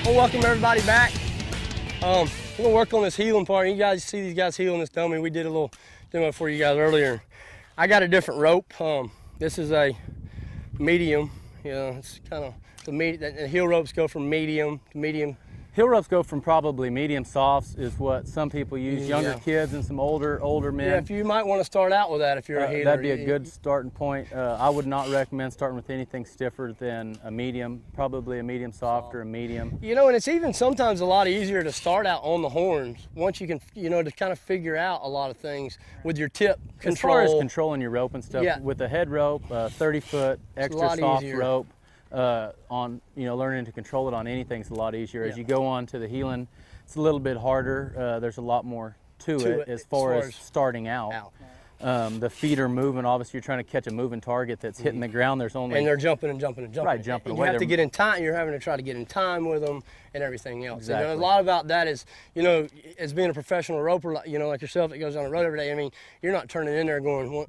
Well, welcome everybody back. We're gonna work on this heeling part. You guys see these guys heeling this dummy. We did a little demo for you guys earlier. I got a different rope. This is a medium. You know, it's kind of the heel ropes go from medium to medium. Heel ropes go from probably medium softs is what some people use, younger kids and some older men. Yeah, if you might want to start out with that if you're a healer. That'd be a good starting point. I would not recommend starting with anything stiffer than a medium, probably a medium soft or a medium. You know, and it's even sometimes a lot easier to start out on the horns once you can, you know, to kind of figure out a lot of things with your tip control. As far as controlling your rope and stuff, with a head rope, 30-foot extra soft rope, learning to control it on anything is a lot easier. As you go on to the heeling, it's a little bit harder. There's a lot more to it as far as starting out. The feet are moving. Obviously, you're trying to catch a moving target that's hitting the ground. There's only and they're jumping and jumping and jumping. Right, jumping away. You have to get in time. You're having to try to get in time with them and everything else. Exactly. And a lot about that is, you know, as being a professional roper, you know, like yourself that goes on the road every day. I mean, you're not turning in there going,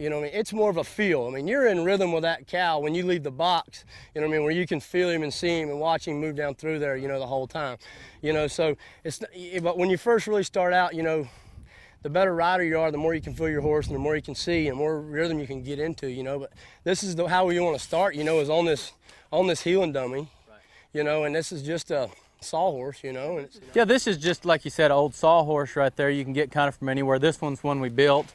you know what I mean? It's more of a feel. I mean, you're in rhythm with that cow when you leave the box, you know what I mean, where you can feel him and see him and watch him move down through there, you know, the whole time. You know, so it's, but when you first really start out, you know, the better rider you are, the more you can feel your horse and the more you can see and the more rhythm you can get into, you know. But this is how we want to start, you know, is on this heeling dummy, you know, and this is just a sawhorse, you know. And it's, yeah, this is just, like you said, an old sawhorse right there. You can get kind of from anywhere. This one's one we built.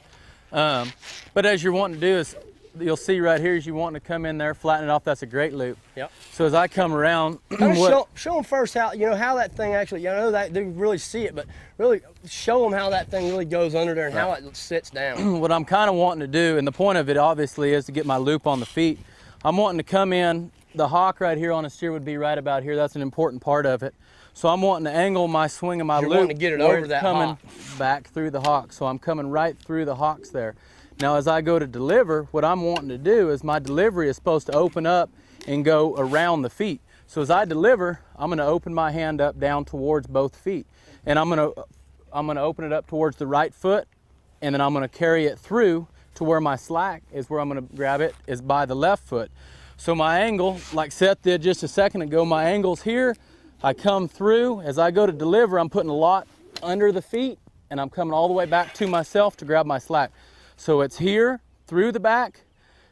But as you're wanting to do is, you'll see right here is you wanting to come in there, flatten it off. That's a great loop. Yep. So as I come around, show them first how, you know, how that thing actually, you know, that they really see it, but really show them how that thing really goes under there and how it sits down. What I'm kind of wanting to do, and the point of it obviously is to get my loop on the feet. I'm wanting to come in, the hock right here on a steer would be right about here. That's an important part of it. So I'm wanting to angle my swing of my loop. Wanting to get it over that coming hock. Back through the hock. So I'm coming right through the hocks there. Now as I go to deliver, what I'm wanting to do is my delivery is supposed to open up and go around the feet. So as I deliver, I'm going to open my hand up down towards both feet. And I'm going to open it up towards the right foot, and then I'm going to carry it through to where my slack is, where I'm going to grab it is by the left foot. So my angle, like Seth did just a second ago, my angle's here. I come through, as I go to deliver, I'm putting a lot under the feet and I'm coming all the way back to myself to grab my slack. So it's here, through the back,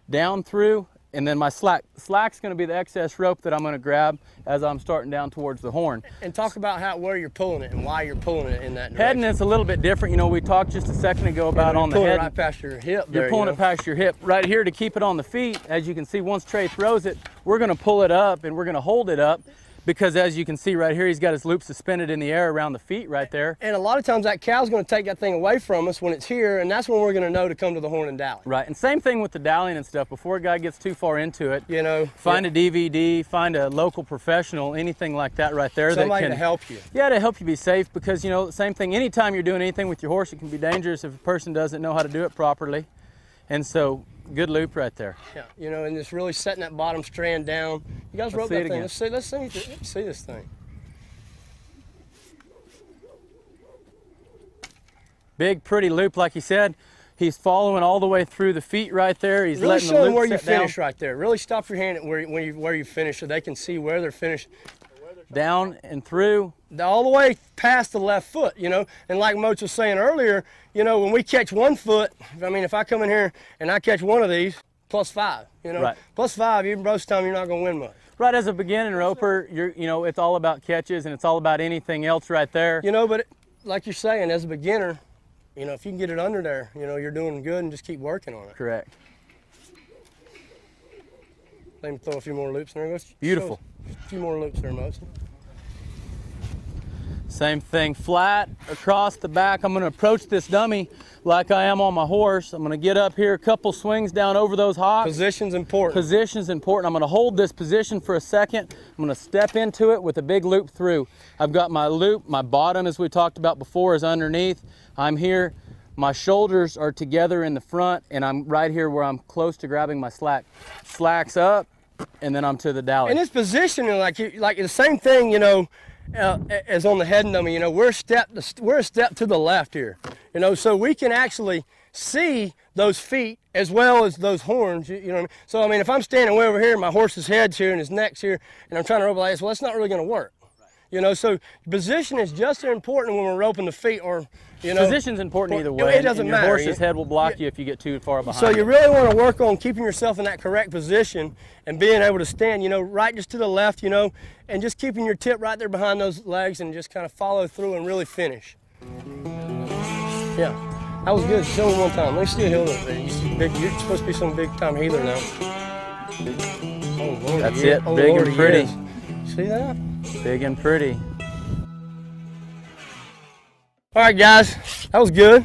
down through, and then my slack. Slack's gonna be the excess rope that I'm gonna grab as I'm starting down towards the horn. And talk about where you're pulling it and why you're pulling it in that direction. Heading it's a little bit different. You know, we talked just a second ago about on the head. You're pulling it right past your hip there. You're pulling it past your hip. Right here to keep it on the feet, as you can see, once Trey throws it, we're gonna pull it up and we're gonna hold it up. Because as you can see right here, he's got his loop suspended in the air around the feet right there. And a lot of times that cow's going to take that thing away from us when it's here, and that's when we're going to know to come to the horn and dally. Right, and same thing with the dallying and stuff. Before a guy gets too far into it, you know, find a DVD, find a local professional, anything like that right there. Somebody that can to help you. Yeah, to help you be safe, because, you know, same thing, anytime you're doing anything with your horse, it can be dangerous if a person doesn't know how to do it properly. And so, good loop right there. Yeah, you know, and just really setting that bottom strand down. You guys rope that thing. Let's see this thing. Big, pretty loop, like he said. He's following all the way through the feet right there. He's really letting the loop where you sit down. finish right there. Really stop your hand at where you finish so they can see where they're finished. Down and through. All the way past the left foot, you know. And like Moats was saying earlier, you know, when we catch 1 foot, I mean, if I come in here and I catch one of these, +5, you know. Right. +5, even most of the time you're not going to win much. Right, as a beginning roper, you know, it's all about catches and it's all about anything else right there. You know, but like you're saying, as a beginner, you know, if you can get it under there, you know, you're doing good and just keep working on it. Correct. Let me throw a few more loops in there. Beautiful. A few more loops there, Moats. Same thing, flat across the back. I'm going to approach this dummy like I am on my horse. I'm going to get up here, a couple swings down over those hocks. Position's important. Position's important. I'm going to hold this position for a second. I'm going to step into it with a big loop through. I've got my loop. My bottom, as we talked about before, is underneath. I'm here. My shoulders are together in the front, and I'm right here where I'm close to grabbing my slack. Slack's up, and then I'm to the dally. And this positioning, like the same thing, you know, as on the head dummy, you know, we're a step to the left here, you know, so we can actually see those feet as well as those horns, you know what I mean? So, I mean, if I'm standing way over here, my horse's head's here and his neck's here, and I'm trying to rope like this, well, that's not really going to work. You know, so position is just as important when we're roping the feet, or, you know. Position's important either way. It doesn't matter. Your horse's head will block you if you get too far behind. So you really want to work on keeping yourself in that correct position and being able to stand, you know, right just to the left, you know, and just keeping your tip right there behind those legs and just kind of follow through and really finish. Yeah, that was good. Show me one time. Let me see a heel a little bit. You're supposed to be some big time healer now. Oh, Lord, that's it. Oh, big Lord, and pretty. See that? Big and pretty. All right, guys, that was good.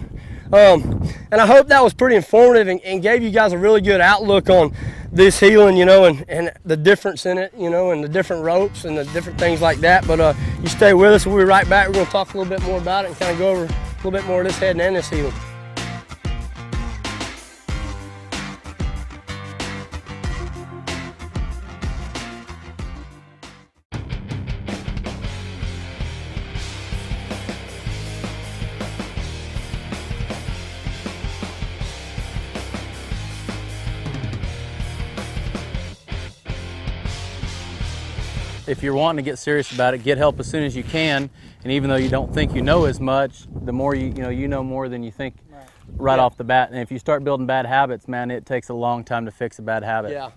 And I hope that was pretty informative and gave you guys a really good outlook on this heeling, you know, and the difference in it, you know, and the different ropes and the different things like that. But you stay with us. We'll be right back. We're going to talk a little bit more about it and kind of go over a little bit more of this heading and this heeling. If you're wanting to get serious about it, get help as soon as you can. And even though you don't think you know as much, the more you know more than you think right off the bat. And if you start building bad habits, man, it takes a long time to fix a bad habit. Yeah.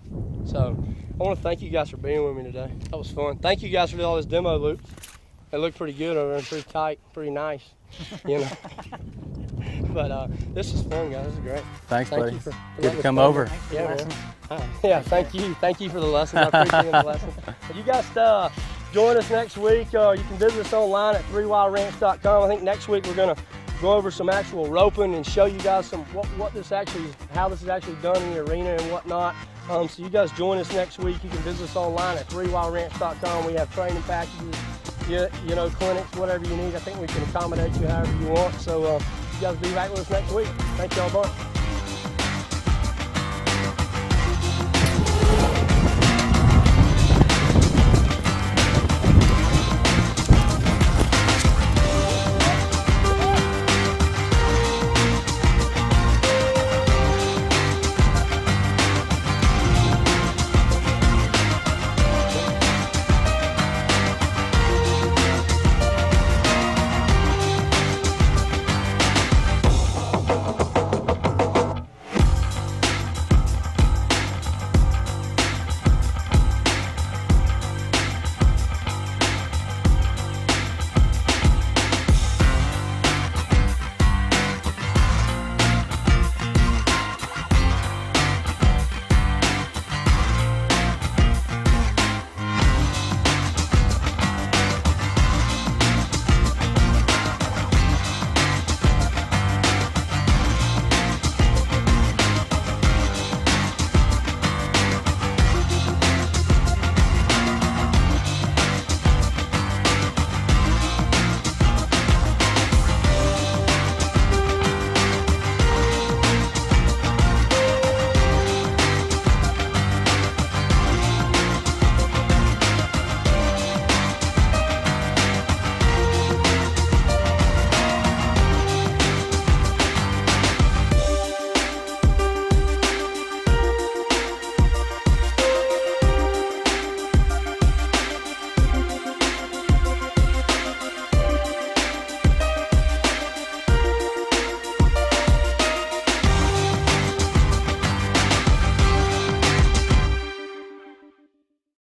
So I want to thank you guys for being with me today. That was fun. Thank you guys for all this demo loop. They look pretty good over there, pretty tight, pretty nice, you know. But this is fun, guys. This is great. Thanks, buddy. For good to come over. Yeah, man. Yeah, thank you. Thank you for the lesson. I appreciate the lesson. If you guys join us next week, you can visit us online at 3wildranch.com. I think next week we're going to go over some actual roping and show you guys some what this actually is, how this is actually done in the arena and whatnot. So you guys join us next week. You can visit us online at 3wildranch.com. We have training packages, you know, clinics, whatever you need. I think we can accommodate you however you want. So you guys be right with us next week. Thank y'all much.